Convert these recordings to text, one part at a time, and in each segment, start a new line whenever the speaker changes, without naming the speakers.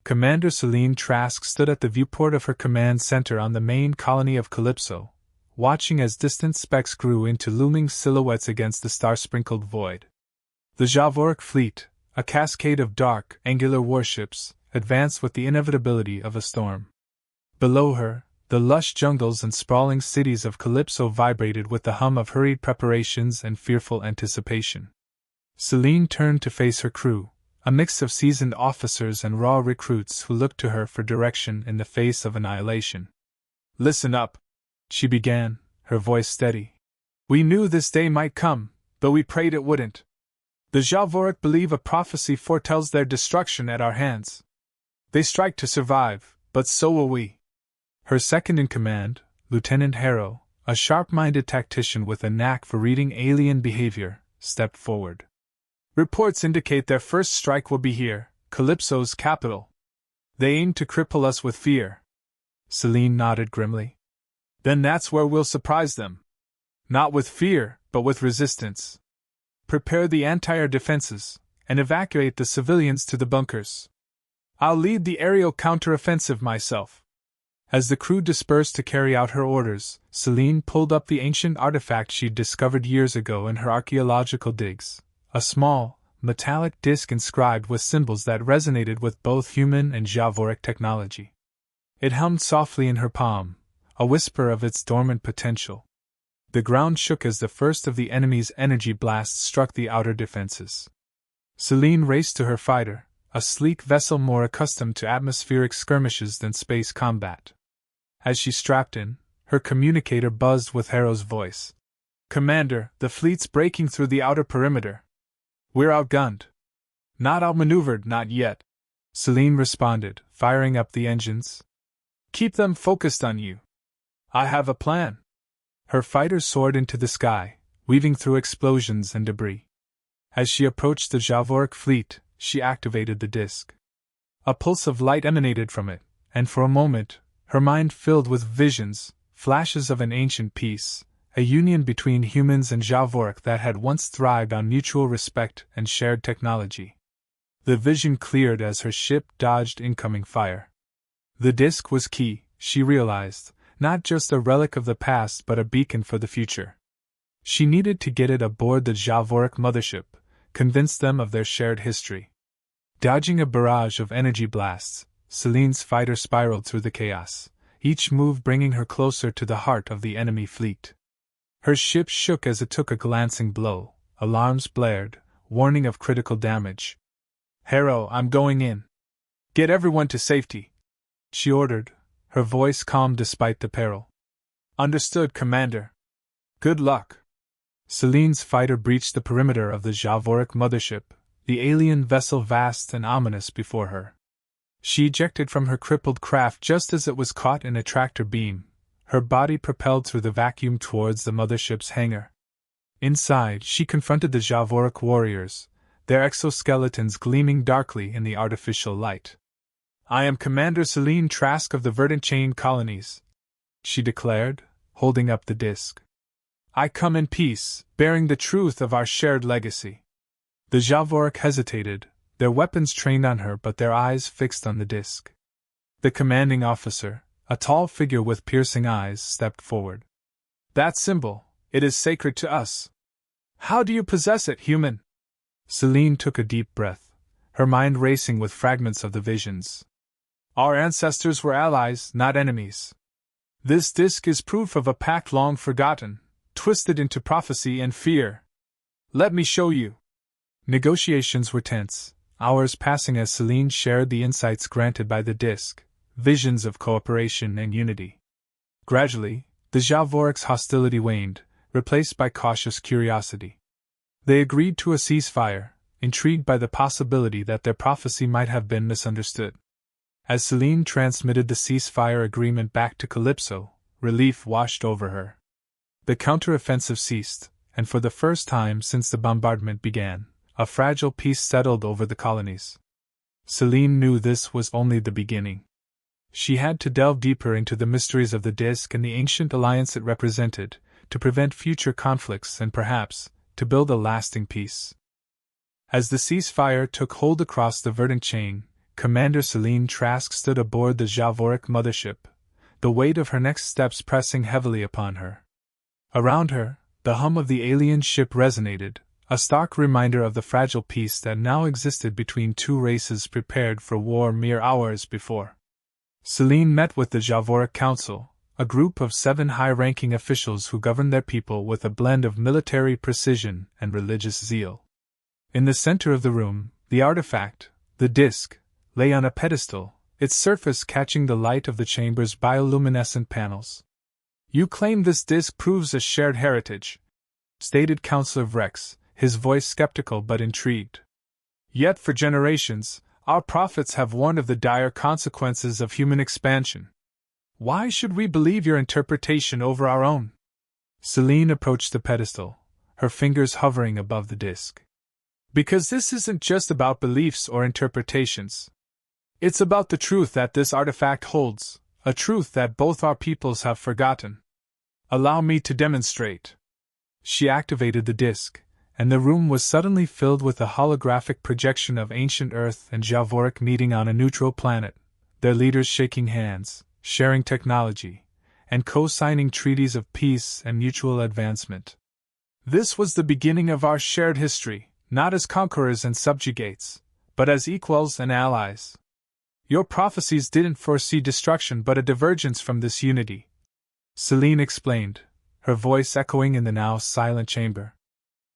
Commander Seline Trask stood at the viewport of her command center on the main colony of Calypso, watching as distant specks grew into looming silhouettes against the star-sprinkled void. The Javoric fleet, a cascade of dark, angular warships, advanced with the inevitability of a storm. Below her, the lush jungles and sprawling cities of Calypso vibrated with the hum of hurried preparations and fearful anticipation. Seline turned to face her crew, a mix of seasoned officers and raw recruits who looked to her for direction in the face of annihilation. "Listen up," she began, her voice steady. "We knew this day might come, but we prayed it wouldn't. The Javoric believe a prophecy foretells their destruction at our hands. They strike to survive, but so will we." Her second-in-command, Lieutenant Harrow, a sharp-minded tactician with a knack for reading alien behavior, stepped forward. "Reports indicate their first strike will be here, Calypso's capital. They aim to cripple us with fear." Seline nodded grimly. "Then that's where we'll surprise them. Not with fear, but with resistance. Prepare the anti-air defenses, and evacuate the civilians to the bunkers. I'll lead the aerial counteroffensive myself." As the crew dispersed to carry out her orders, Seline pulled up the ancient artifact she'd discovered years ago in her archaeological digs, a small, metallic disc inscribed with symbols that resonated with both human and Javoric technology. It hummed softly in her palm, a whisper of its dormant potential. The ground shook as the first of the enemy's energy blasts struck the outer defenses. Seline raced to her fighter, a sleek vessel more accustomed to atmospheric skirmishes than space combat. As she strapped in, her communicator buzzed with Harrow's voice. "Commander, the fleet's breaking through the outer perimeter. We're outgunned." "Not outmaneuvered, not yet," Seline responded, firing up the engines. "Keep them focused on you. I have a plan." Her fighter soared into the sky, weaving through explosions and debris. As she approached the Javoric fleet, she activated the disc. A pulse of light emanated from it, and for a moment, her mind filled with visions, flashes of an ancient peace, a union between humans and Javoric that had once thrived on mutual respect and shared technology. The vision cleared as her ship dodged incoming fire. The disc was key, she realized, not just a relic of the past but a beacon for the future. She needed to get it aboard the Javoric mothership, convince them of their shared history. Dodging a barrage of energy blasts, Seline's fighter spiraled through the chaos, each move bringing her closer to the heart of the enemy fleet. Her ship shook as it took a glancing blow, alarms blared, warning of critical damage. "Harrow, I'm going in. Get everyone to safety," she ordered, her voice calm despite the peril. "Understood, Commander." "Good luck." Seline's fighter breached the perimeter of the Javoric mothership, the alien vessel vast and ominous before her. She ejected from her crippled craft just as it was caught in a tractor beam, her body propelled through the vacuum towards the mothership's hangar. Inside, she confronted the Javoric warriors, their exoskeletons gleaming darkly in the artificial light. "I am Commander Seline Trask of the Verdant Chain Colonies," she declared, holding up the disc. "I come in peace, bearing the truth of our shared legacy." The Javoric hesitated, their weapons trained on her but their eyes fixed on the disc. The commanding officer, a tall figure with piercing eyes, stepped forward. "That symbol, it is sacred to us. How do you possess it, human?" Seline took a deep breath, her mind racing with fragments of the visions. "Our ancestors were allies, not enemies. This disc is proof of a pact long forgotten, twisted into prophecy and fear. Let me show you." Negotiations were tense, hours passing as Seline shared the insights granted by the disc, visions of cooperation and unity. Gradually, the Javoric's hostility waned, replaced by cautious curiosity. They agreed to a ceasefire, intrigued by the possibility that their prophecy might have been misunderstood. As Seline transmitted the ceasefire agreement back to Calypso, relief washed over her. The counteroffensive ceased, and for the first time since the bombardment began, a fragile peace settled over the colonies. Seline knew this was only the beginning. She had to delve deeper into the mysteries of the disk and the ancient alliance it represented, to prevent future conflicts and perhaps, to build a lasting peace. As the ceasefire took hold across the verdant chain, Commander Seline Trask stood aboard the Javoric mothership, the weight of her next steps pressing heavily upon her. Around her, the hum of the alien ship resonated, a stark reminder of the fragile peace that now existed between two races prepared for war mere hours before. Seline met with the Javoric Council, a group of 7 high-ranking officials who governed their people with a blend of military precision and religious zeal. In the center of the room, the artifact, the disk, lay on a pedestal, its surface catching the light of the chamber's bioluminescent panels. "You claim this disk proves a shared heritage," stated Councillor Vrex, his voice skeptical but intrigued. "Yet for generations, our prophets have warned of the dire consequences of human expansion. Why should we believe your interpretation over our own?" Seline approached the pedestal, her fingers hovering above the disk. "Because this isn't just about beliefs or interpretations. It's about the truth that this artifact holds, a truth that both our peoples have forgotten. Allow me to demonstrate." She activated the disk, and the room was suddenly filled with a holographic projection of ancient Earth and Javoric meeting on a neutral planet, their leaders shaking hands, sharing technology, and co-signing treaties of peace and mutual advancement. This was the beginning of our shared history, not as conquerors and subjugates, but as equals and allies. Your prophecies didn't foresee destruction but a divergence from this unity, Seline explained, her voice echoing in the now silent chamber.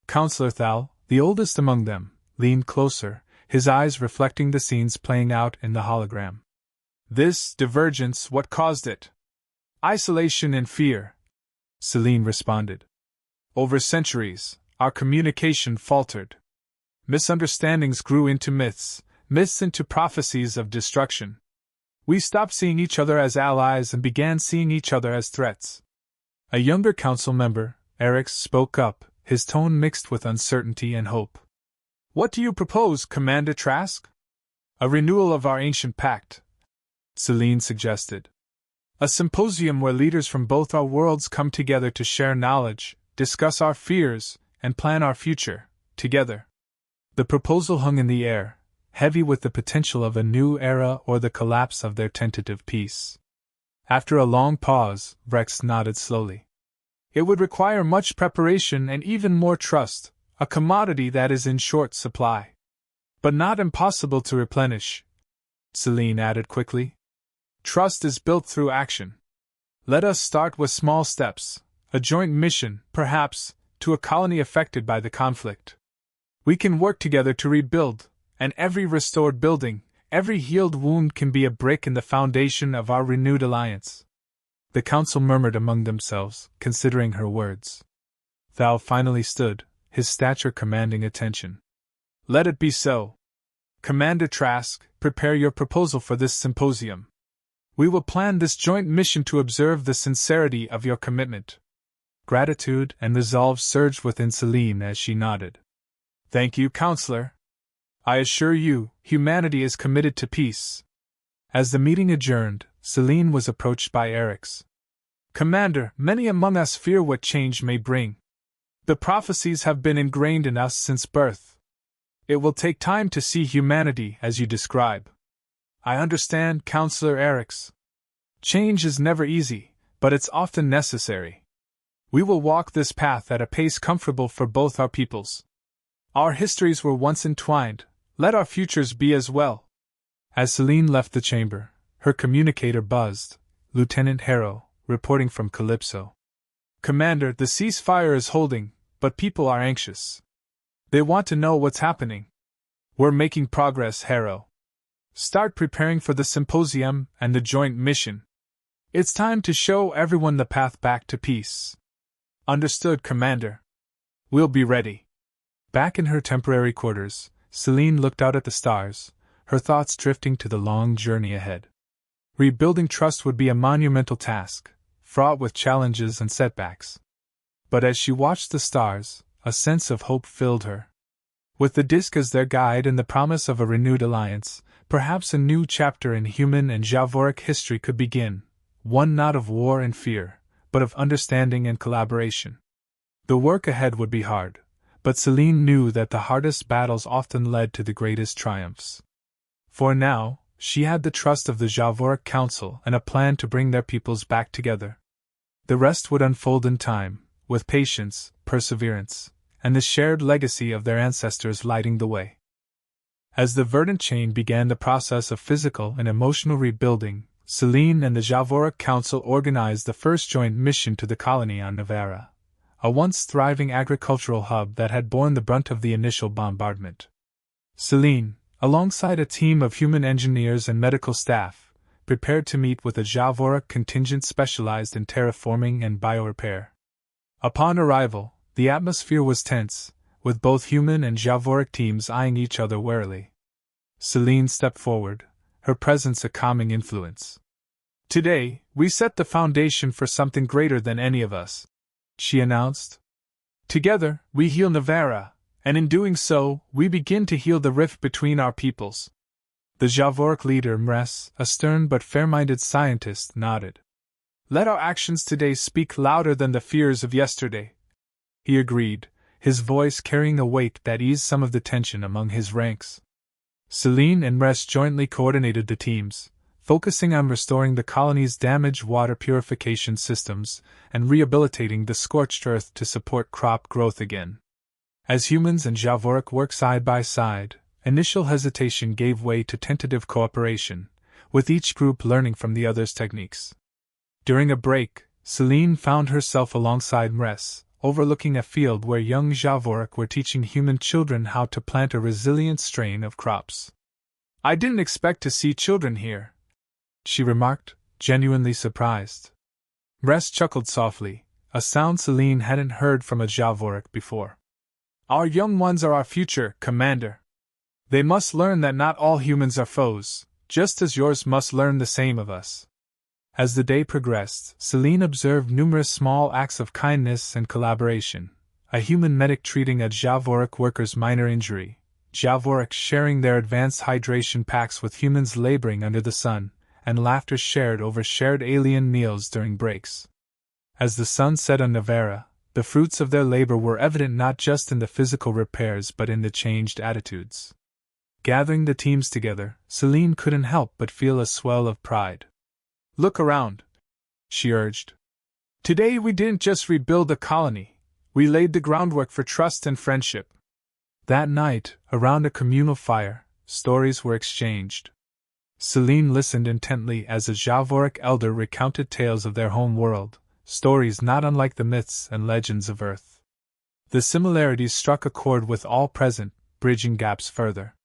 Councillor Thal, the oldest among them, leaned closer, his eyes reflecting the scenes playing out in the hologram. "This divergence, what caused it?" "Isolation and fear," Seline responded. "Over centuries, our communication faltered. Misunderstandings grew into myths, myths into prophecies of destruction. We stopped seeing each other as allies and began seeing each other as threats." A younger council member, Erix, spoke up, his tone mixed with uncertainty and hope. "What do you propose, Commander Trask?" "A renewal of our ancient pact," Seline suggested. "A symposium where leaders from both our worlds come together to share knowledge, discuss our fears, and plan our future, together." The proposal hung in the air, heavy with the potential of a new era or the collapse of their tentative peace. After a long pause, Vrex nodded slowly. "It would require much preparation and even more trust, a commodity that is in short supply. But not impossible to replenish," Seline added quickly. "Trust is built through action. Let us start with small steps, a joint mission, perhaps, to a colony affected by the conflict. We can work together to rebuild, and every restored building, every healed wound can be a brick in the foundation of our renewed alliance." The council murmured among themselves, considering her words. Thal finally stood, his stature commanding attention. "Let it be so. Commander Trask, prepare your proposal for this symposium. We will plan this joint mission to observe the sincerity of your commitment." Gratitude and resolve surged within Seline as she nodded. "Thank you, Counselor. I assure you, humanity is committed to peace." As the meeting adjourned, Seline was approached by Erix. "Commander, many among us fear what change may bring. The prophecies have been ingrained in us since birth. It will take time to see humanity as you describe." "I understand, Counselor Erix. Change is never easy, but it's often necessary. We will walk this path at a pace comfortable for both our peoples. Our histories were once entwined, let our futures be as well." As Seline left the chamber, her communicator buzzed, Lieutenant Harrow, reporting from Calypso. "Commander, the ceasefire is holding, but people are anxious. They want to know what's happening." "We're making progress, Harrow. Start preparing for the symposium and the joint mission. It's time to show everyone the path back to peace." "Understood, Commander. We'll be ready." Back in her temporary quarters, Seline looked out at the stars, her thoughts drifting to the long journey ahead. Rebuilding trust would be a monumental task, fraught with challenges and setbacks. But as she watched the stars, a sense of hope filled her. With the disk as their guide and the promise of a renewed alliance, perhaps a new chapter in human and Javoric history could begin, one not of war and fear, but of understanding and collaboration. The work ahead would be hard, but Seline knew that the hardest battles often led to the greatest triumphs. For now, she had the trust of the Javoric Council and a plan to bring their peoples back together. The rest would unfold in time, with patience, perseverance, and the shared legacy of their ancestors lighting the way. As the verdant chain began the process of physical and emotional rebuilding, Seline and the Javoric Council organized the first joint mission to the colony on Naara, a once thriving agricultural hub that had borne the brunt of the initial bombardment. Seline, alongside a team of human engineers and medical staff, prepared to meet with a Javoric contingent specialized in terraforming and biorepair. Upon arrival, the atmosphere was tense, with both human and Javoric teams eyeing each other warily. Seline stepped forward, her presence a calming influence. "Today, we set the foundation for something greater than any of us," she announced. "Together, we heal Naara, and in doing so, we begin to heal the rift between our peoples." The Javoric leader Mres, a stern but fair-minded scientist, nodded. "Let our actions today speak louder than the fears of yesterday," he agreed, his voice carrying a weight that eased some of the tension among his ranks. Seline and Mres jointly coordinated the teams, focusing on restoring the colony's damaged water purification systems and rehabilitating the scorched earth to support crop growth again. As humans and Javoric worked side by side, initial hesitation gave way to tentative cooperation, with each group learning from the other's techniques. During a break, Seline found herself alongside Mres, overlooking a field where young Javoric were teaching human children how to plant a resilient strain of crops. "I didn't expect to see children here," she remarked, genuinely surprised. Mres chuckled softly, a sound Seline hadn't heard from a Javoric before. "Our young ones are our future, Commander. They must learn that not all humans are foes, just as yours must learn the same of us." As the day progressed, Seline observed numerous small acts of kindness and collaboration, a human medic treating a Javoric worker's minor injury, Javorics sharing their advanced hydration packs with humans laboring under the sun, and laughter shared over shared alien meals during breaks. As the sun set on Naara, the fruits of their labor were evident not just in the physical repairs but in the changed attitudes. Gathering the teams together, Seline couldn't help but feel a swell of pride. "Look around," she urged. "Today we didn't just rebuild the colony, we laid the groundwork for trust and friendship." That night, around a communal fire, stories were exchanged. Seline listened intently as a Javoric elder recounted tales of their home world, stories not unlike the myths and legends of Earth. The similarities struck a chord with all present, bridging gaps further.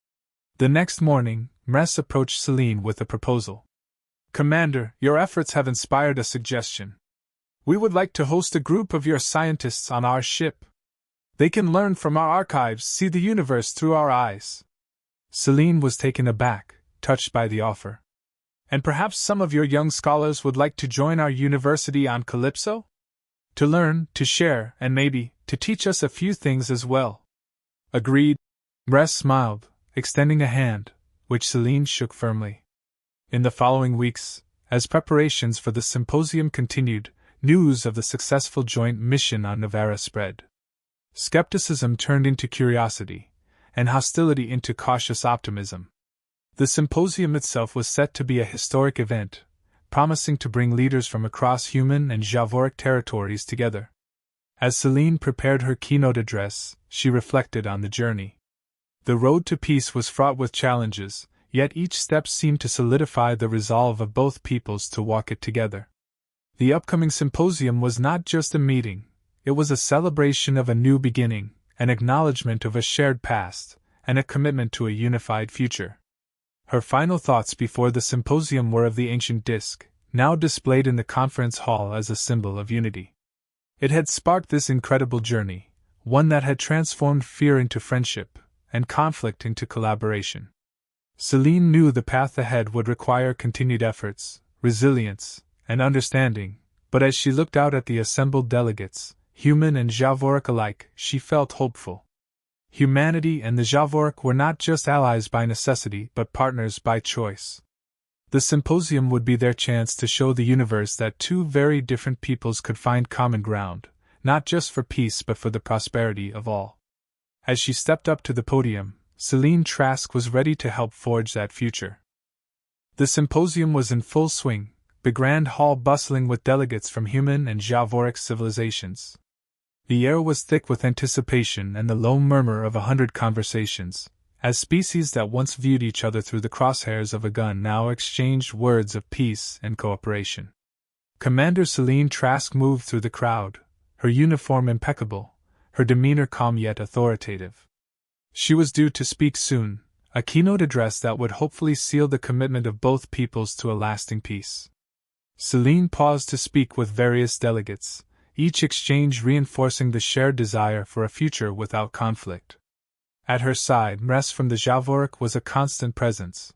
The next morning, Mres approached Seline with a proposal. "Commander, your efforts have inspired a suggestion. We would like to host a group of your scientists on our ship. They can learn from our archives, see the universe through our eyes." Seline was taken aback, touched by the offer. "And perhaps some of your young scholars would like to join our university on Calypso? To learn, to share, and maybe, to teach us a few things as well." "Agreed." Mres smiled, extending a hand, which Seline shook firmly. In the following weeks, as preparations for the symposium continued, news of the successful joint mission on Naara spread. Skepticism turned into curiosity, and hostility into cautious optimism. The symposium itself was set to be a historic event, promising to bring leaders from across human and Javoric territories together. As Seline prepared her keynote address, she reflected on the journey. The road to peace was fraught with challenges, yet each step seemed to solidify the resolve of both peoples to walk it together. The upcoming symposium was not just a meeting, it was a celebration of a new beginning, an acknowledgement of a shared past, and a commitment to a unified future. Her final thoughts before the symposium were of the ancient disc, now displayed in the conference hall as a symbol of unity. It had sparked this incredible journey, one that had transformed fear into friendship, and conflict into collaboration. Seline knew the path ahead would require continued efforts, resilience, and understanding, but as she looked out at the assembled delegates, human and Javoric alike, she felt hopeful. Humanity and the Javoric were not just allies by necessity but partners by choice. The symposium would be their chance to show the universe that two very different peoples could find common ground, not just for peace but for the prosperity of all. As she stepped up to the podium, Seline Trask was ready to help forge that future. The symposium was in full swing, the grand hall bustling with delegates from human and javoric civilizations. The air was thick with anticipation and the low murmur of 100 conversations, as species that once viewed each other through the crosshairs of a gun now exchanged words of peace and cooperation. Commander Seline Trask moved through the crowd, her uniform impeccable, her demeanor calm yet authoritative. She was due to speak soon, a keynote address that would hopefully seal the commitment of both peoples to a lasting peace. Seline paused to speak with various delegates, each exchange reinforcing the shared desire for a future without conflict. At her side, Mres from the Javoric was a constant presence.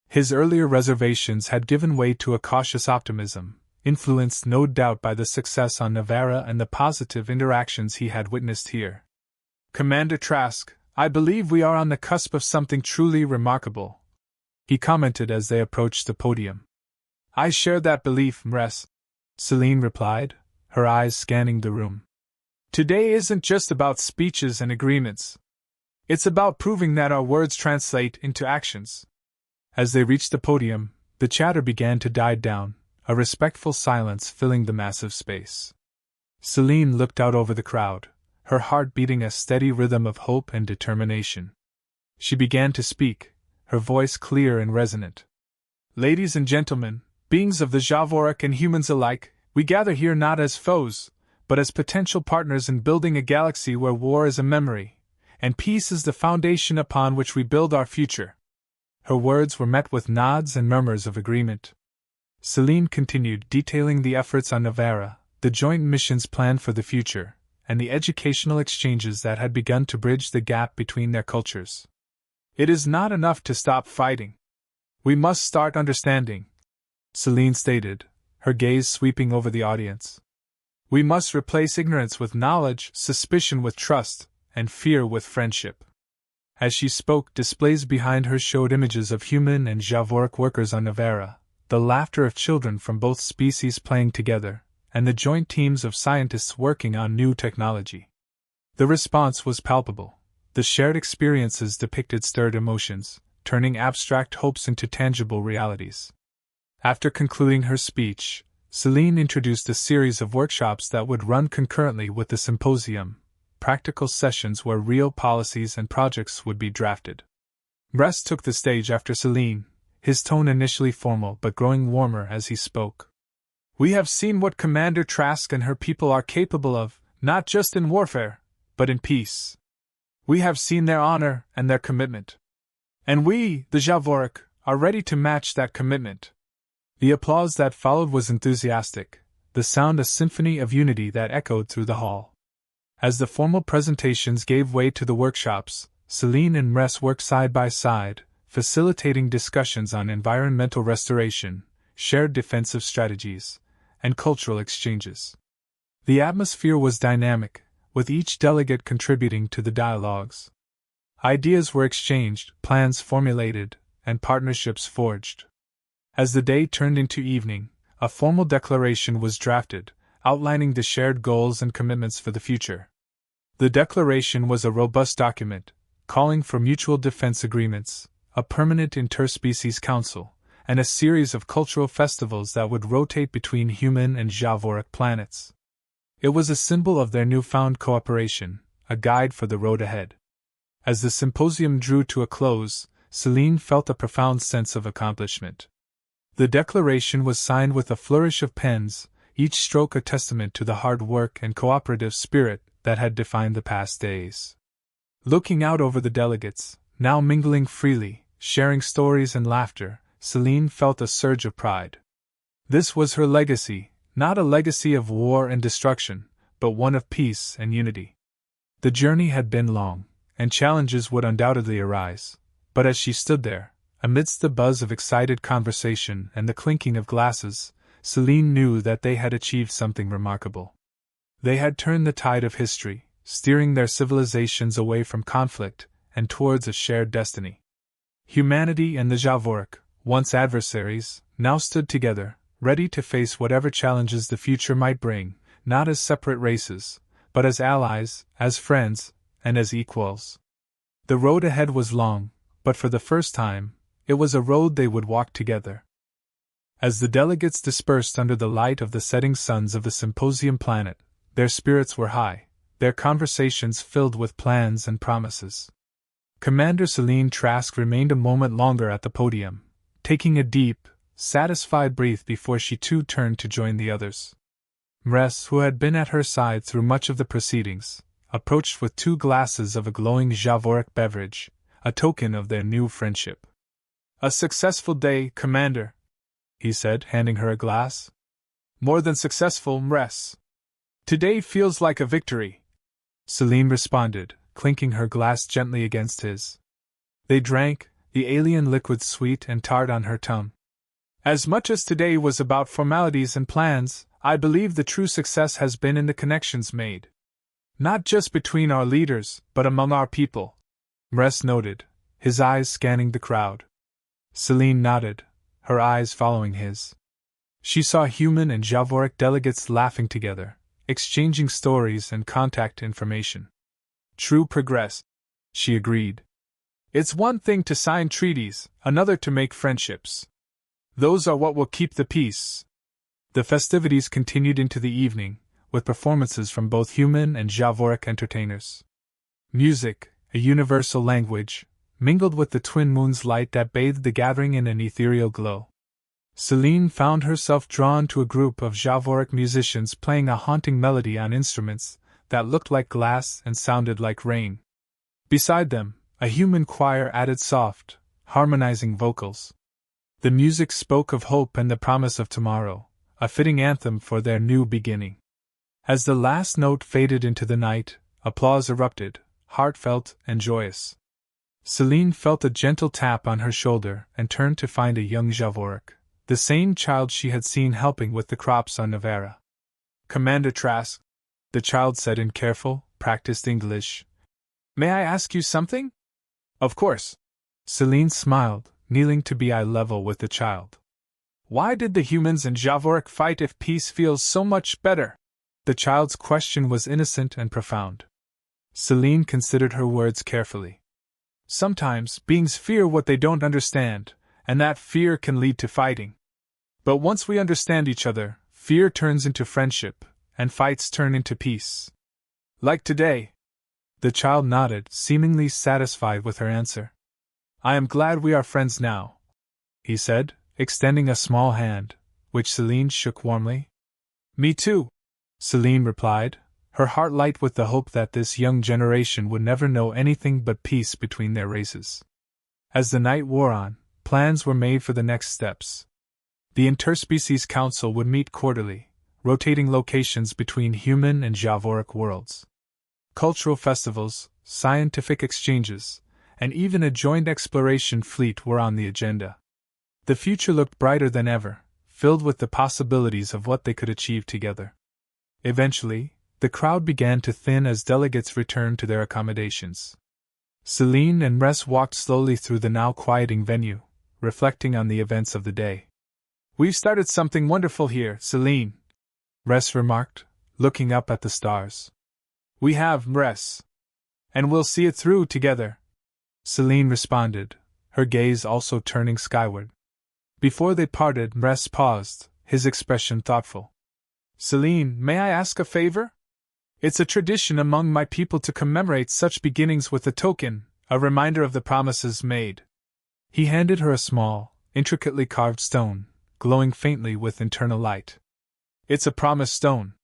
His earlier reservations had given way to a cautious optimism, influenced no doubt by the success on Naara and the positive interactions he had witnessed here. "Commander Trask, I believe we are on the cusp of something truly remarkable," he commented as they approached the podium. "I share that belief, Mres," Seline replied, her eyes scanning the room. "Today isn't just about speeches and agreements. It's about proving that our words translate into actions." As they reached the podium, the chatter began to die down, a respectful silence filling the massive space. Seline looked out over the crowd, her heart beating a steady rhythm of hope and determination. She began to speak, her voice clear and resonant. "Ladies and gentlemen, beings of the Javoric and humans alike, we gather here not as foes, but as potential partners in building a galaxy where war is a memory, and peace is the foundation upon which we build our future." Her words were met with nods and murmurs of agreement. Seline continued, detailing the efforts on Naara, the joint missions planned for the future, and the educational exchanges that had begun to bridge the gap between their cultures. "It is not enough to stop fighting. We must start understanding," Seline stated, her gaze sweeping over the audience. "We must replace ignorance with knowledge, suspicion with trust, and fear with friendship." As she spoke, displays behind her showed images of human and Javoric workers on Naara, the laughter of children from both species playing together, and the joint teams of scientists working on new technology. The response was palpable. The shared experiences depicted stirred emotions, turning abstract hopes into tangible realities. After concluding her speech, Seline introduced a series of workshops that would run concurrently with the symposium, practical sessions where real policies and projects would be drafted. Mres took the stage after Seline, his tone initially formal but growing warmer as he spoke. "We have seen what Commander Trask and her people are capable of, not just in warfare, but in peace. We have seen their honor and their commitment. And we, the Javoric, are ready to match that commitment." The applause that followed was enthusiastic, the sound a symphony of unity that echoed through the hall. As the formal presentations gave way to the workshops, Seline and Mres worked side by side, facilitating discussions on environmental restoration, shared defensive strategies, and cultural exchanges. The atmosphere was dynamic, with each delegate contributing to the dialogues. Ideas were exchanged, plans formulated, and partnerships forged. As the day turned into evening, a formal declaration was drafted, outlining the shared goals and commitments for the future. The declaration was a robust document, calling for mutual defense agreements, a permanent interspecies council, and a series of cultural festivals that would rotate between human and Javoric planets. It was a symbol of their newfound cooperation, a guide for the road ahead. As the symposium drew to a close, Seline felt a profound sense of accomplishment. The declaration was signed with a flourish of pens, each stroke a testament to the hard work and cooperative spirit that had defined the past days. Looking out over the delegates, now mingling freely, sharing stories and laughter, Seline felt a surge of pride. This was her legacy, not a legacy of war and destruction, but one of peace and unity. The journey had been long, and challenges would undoubtedly arise, but as she stood there, amidst the buzz of excited conversation and the clinking of glasses, Seline knew that they had achieved something remarkable. They had turned the tide of history, steering their civilizations away from conflict and towards a shared destiny. Humanity and the Javoric, once adversaries, now stood together, ready to face whatever challenges the future might bring, not as separate races, but as allies, as friends, and as equals. The road ahead was long, but for the first time, it was a road they would walk together. As the delegates dispersed under the light of the setting suns of the symposium planet, their spirits were high, their conversations filled with plans and promises. Commander Seline Trask remained a moment longer at the podium, taking a deep, satisfied breath before she too turned to join the others. Mress, who had been at her side through much of the proceedings, approached with 2 glasses of a glowing javoric beverage, a token of their new friendship. "A successful day, Commander," he said, handing her a glass. "More than successful, Mress. Today feels like a victory," Seline responded, clinking her glass gently against his. They drank, the alien liquid sweet and tart on her tongue. "As much as today was about formalities and plans, I believe the true success has been in the connections made. Not just between our leaders, but among our people," Mress noted, his eyes scanning the crowd. Seline nodded, her eyes following his. She saw human and javoric delegates laughing together, exchanging stories and contact information. "True progress," she agreed. "It's one thing to sign treaties, another to make friendships. Those are what will keep the peace." The festivities continued into the evening, with performances from both human and javoric entertainers. Music, a universal language, mingled with the twin moon's light that bathed the gathering in an ethereal glow. Seline found herself drawn to a group of javoric musicians playing a haunting melody on instruments that looked like glass and sounded like rain. Beside them, a human choir added soft, harmonizing vocals. The music spoke of hope and the promise of tomorrow, a fitting anthem for their new beginning. As the last note faded into the night, applause erupted, heartfelt and joyous. Seline felt a gentle tap on her shoulder and turned to find a young javoric, the same child she had seen helping with the crops on Naara. "Commander Trask," the child said in careful, practiced English. "May I ask you something?" "Of course." Seline smiled, kneeling to be eye level with the child. "Why did the humans and javoric fight if peace feels so much better?" The child's question was innocent and profound. Seline considered her words carefully. "Sometimes beings fear what they don't understand, and that fear can lead to fighting. But once we understand each other, fear turns into friendship, and fights turn into peace. Like today." The child nodded, seemingly satisfied with her answer. "I am glad we are friends now," he said, extending a small hand, which Seline shook warmly. "Me too," Seline replied, her heart light with the hope that this young generation would never know anything but peace between their races. As the night wore on, plans were made for the next steps. The Interspecies Council would meet quarterly, rotating locations between human and javoric worlds. Cultural festivals, scientific exchanges, and even a joint exploration fleet were on the agenda. The future looked brighter than ever, filled with the possibilities of what they could achieve together. Eventually, the crowd began to thin as delegates returned to their accommodations. Seline and Mress walked slowly through the now quieting venue, reflecting on the events of the day. "We've started something wonderful here, Seline," Mress remarked, looking up at the stars. "We have, Mress. And we'll see it through together," Seline responded, her gaze also turning skyward. Before they parted, Mress paused, his expression thoughtful. "Seline, may I ask a favor? It's a tradition among my people to commemorate such beginnings with a token, a reminder of the promises made." He handed her a small, intricately carved stone, glowing faintly with internal light. "It's a promise stone.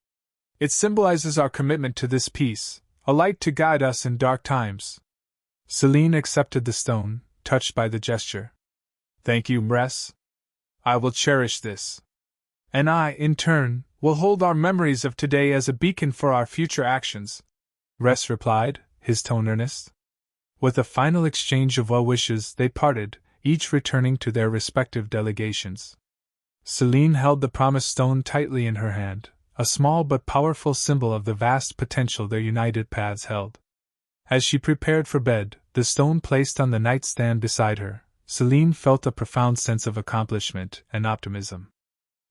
It symbolizes our commitment to this peace, a light to guide us in dark times." Seline accepted the stone, touched by the gesture. "Thank you, Mress. I will cherish this. And I, in turn, will hold our memories of today as a beacon for our future actions," Mress replied, his tone earnest. With a final exchange of well wishes, they parted, each returning to their respective delegations. Seline held the promise stone tightly in her hand, a small but powerful symbol of the vast potential their united paths held. As she prepared for bed, the stone placed on the nightstand beside her, Seline felt a profound sense of accomplishment and optimism.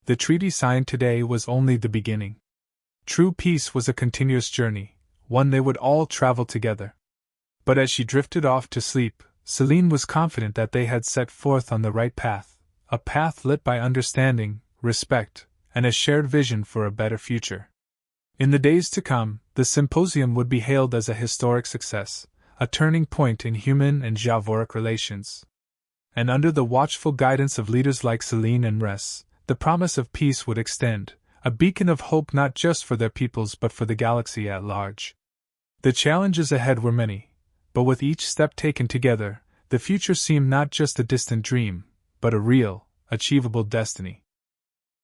The treaty signed today was only the beginning. True peace was a continuous journey, one they would all travel together. But as she drifted off to sleep, Seline was confident that they had set forth on the right path, a path lit by understanding, respect, and a shared vision for a better future. In the days to come, the symposium would be hailed as a historic success, a turning point in human and javoric relations. And under the watchful guidance of leaders like Seline and Res, the promise of peace would extend, a beacon of hope not just for their peoples but for the galaxy at large. The challenges ahead were many, but with each step taken together, the future seemed not just a distant dream, but a real, achievable destiny.